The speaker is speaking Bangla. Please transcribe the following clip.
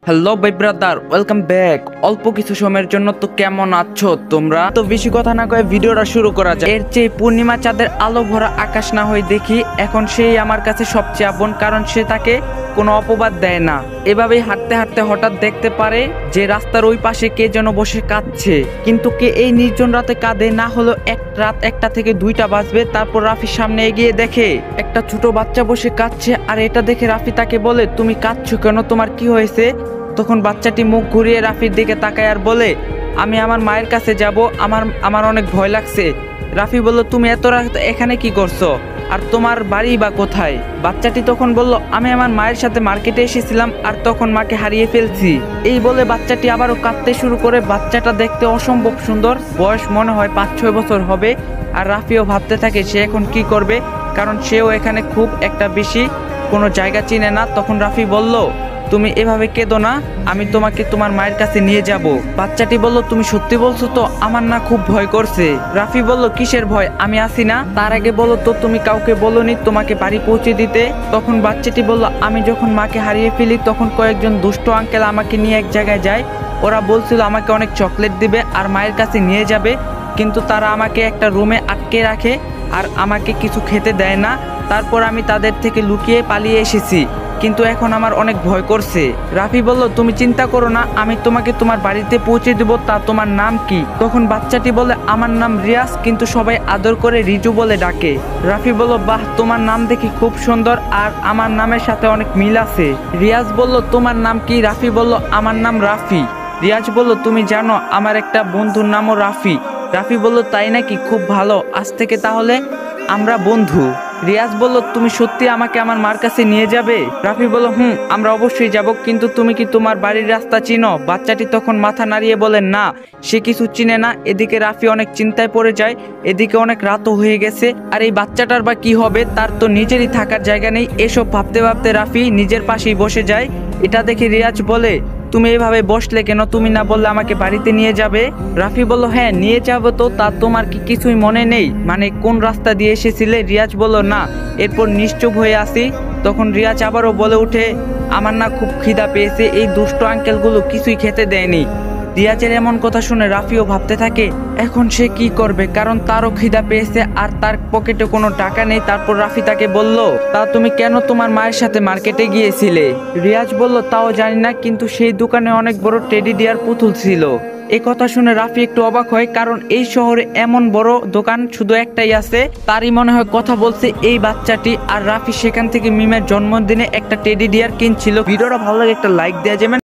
হ্যালো ভাই ব্রাদার, ওয়েলকাম ব্যাক। অল্প কিছু সময়ের জন্য তো কেমন আছো তোমরা? তো বেশি কথা না কয়ে ভিডিওটা শুরু করা যায়। এর চেয়ে পূর্ণিমা চাঁদের আলো ভরা আকাশ না হয়ে দেখি এখন সেই আমার কাছে সবচেয়ে আপন, কারণ সে তাকে কোনো অপবাদ দেয় না। এভাবেই হাঁটতে হাঁটতে হঠাৎ দেখতে পারে যে রাস্তার ওই পাশে কে যেন বসে কাঁদছে। কিন্তু কে এই নির্জন রাতে কাঁদে? না হলো রাত 1টা থেকে 2টা বাজবে। তারপর রাফির সামনে এগিয়ে দেখে একটা ছোট বাচ্চা বসে কাঁদছে। আর এটা দেখে রাফি তাকে বলে, তুমি কাঁদছো কেন, তোমার কি হয়েছে? তখন বাচ্চাটি মুখ ঘুরিয়ে রাফির দিকে তাকায় আর বলে, আমি আমার মায়ের কাছে যাব, আমার অনেক ভয় লাগছে। রাফি বলল, তুমি এত রাত এখানে কি করছো, আর তোমার বাড়ি বা কোথায়? বাচ্চাটি তখন বলল, আমি আমার মায়ের সাথে মার্কেটে এসেছিলাম আর তখন মাকে হারিয়ে ফেলছি। এই বলে বাচ্চাটি আবারও কাঁদতে শুরু করে। বাচ্চাটা দেখতে অসম্ভব সুন্দর, বয়স মনে হয় 5-6 বছর হবে। আর রাফিও ভাবতে থাকে সে এখন কি করবে, কারণ সেও এখানে খুব একটা বেশি কোনো জায়গা চিনে না। তখন রাফি বলল, তুমি এভাবে কেঁদো না, আমি তোমাকে তোমার মায়ের কাছে নিয়ে যাব। বাচ্চাটি বলল, তুমি সত্যি বলছো তো? আমার না খুব ভয় করছে। রাফি বলল, কিসের ভয়, আমি আছি না। তার আগে বলো তো, তুমি কাউকে বলোনি তোমাকে বাড়ি পৌঁছে দিতে? তখন বাচ্চাটি বলল, আমি যখন মাকে হারিয়ে ফেলি তখন কয়েকজন দুষ্ট আঙ্কেল আমাকে নিয়ে এক জায়গায় যায়। ওরা বলছিল আমাকে অনেক চকলেট দিবে আর মায়ের কাছে নিয়ে যাবে, কিন্তু তারা আমাকে একটা রুমে আটকে রাখে আর আমাকে কিছু খেতে দেয় না। তারপর আমি তাদের থেকে লুকিয়ে পালিয়ে এসেছি, কিন্তু এখন আমার অনেক ভয় করছে। রাফি বলল, তুমি চিন্তা করো না, আমি তোমাকে তোমার বাড়িতে পৌঁছে দেব। তা তোমার নাম কি? তখন বাচ্চাটি বলে, আমার নাম রিয়াজ, কিন্তু সবাই আদর করে রিজু বলে ডাকে। রাফি বলল, বাহ, তোমার নাম দেখি খুব সুন্দর আর আমার নামের সাথে অনেক মিল আছে। রিয়াজ বলল, তোমার নাম কি? রাফি বলল, আমার নাম রাফি। রিয়াজ বলল, তুমি জানো আমার একটা বন্ধুর নামও রাফি। রাফি বলল, তাই নাকি? খুব ভালো, আজ থেকে তাহলে আমরা বন্ধু। রিয়াজ বলল, তুমি সত্যি আমাকে আমার মার কাছে নিয়ে যাবে? রাফি বলল, আমরা অবশ্যই যাব, কিন্তু তুমি কি তোমার বাড়ির রাস্তা চিনো? বাচ্চাটি তখন মাথা নাড়িয়ে বলে, না, সে কিছু চিনে না। এদিকে রাফি অনেক চিন্তায় পড়ে যায়, এদিকে অনেক রাতও হয়ে গেছে। আর এই বাচ্চাটার বা কি হবে, তার তো নিজেরই থাকার জায়গা নেই। এসব ভাবতে ভাবতে রাফি নিজের পাশেই বসে যায়। এটা দেখে রিয়াজ বলে, তুমি এভাবে বসলে কেন? তুমি না বললে আমাকে বাড়িতে নিয়ে যাবে? রাফি বলল, হ্যাঁ নিয়ে যাবো তো, তা তোমার কি কিছুই মনে নেই, মানে কোন রাস্তা দিয়ে এসেছিলে? রিয়াজ বলল, না। এরপর নিশ্চুপ হয়ে আসি। তখন রিয়াজ আবারও বলে উঠে, আমার না খুব খিদা পেয়েছে, এই দুষ্ট আঙ্কেলগুলো কিছুই খেতে দেয়নি। রিয়াজের এমন কথা শুনে রাফিও ভাবতে থাকে এখন সে কি করবে, কারণ তারও খিদা পেয়েছে আর তার পকেটে কোনো টাকা নেই। তারপর রাফি তাকে বলল, তা তুমি কেন তোমার মায়ের সাথে মার্কেটে গিয়েছিলে? রিয়াজ বলল, তাও জানি না, কিন্তু সেই দোকানে অনেক বড় টেডি ডিয়ার পুতুল ছিল। এই কথা শুনে রাফি একটু অবাক হয়, কারণ এই শহরে এমন বড় দোকান শুধু একটাই আছে। তারই মনে হয় কথা বলছে এই বাচ্চাটি। আর রাফি সেখান থেকে মিমের জন্মদিনে একটা টেডি ডিয়ার কিনছিল। ভিডিওটা ভালো লাগে একটা লাইক দেওয়া যাবে।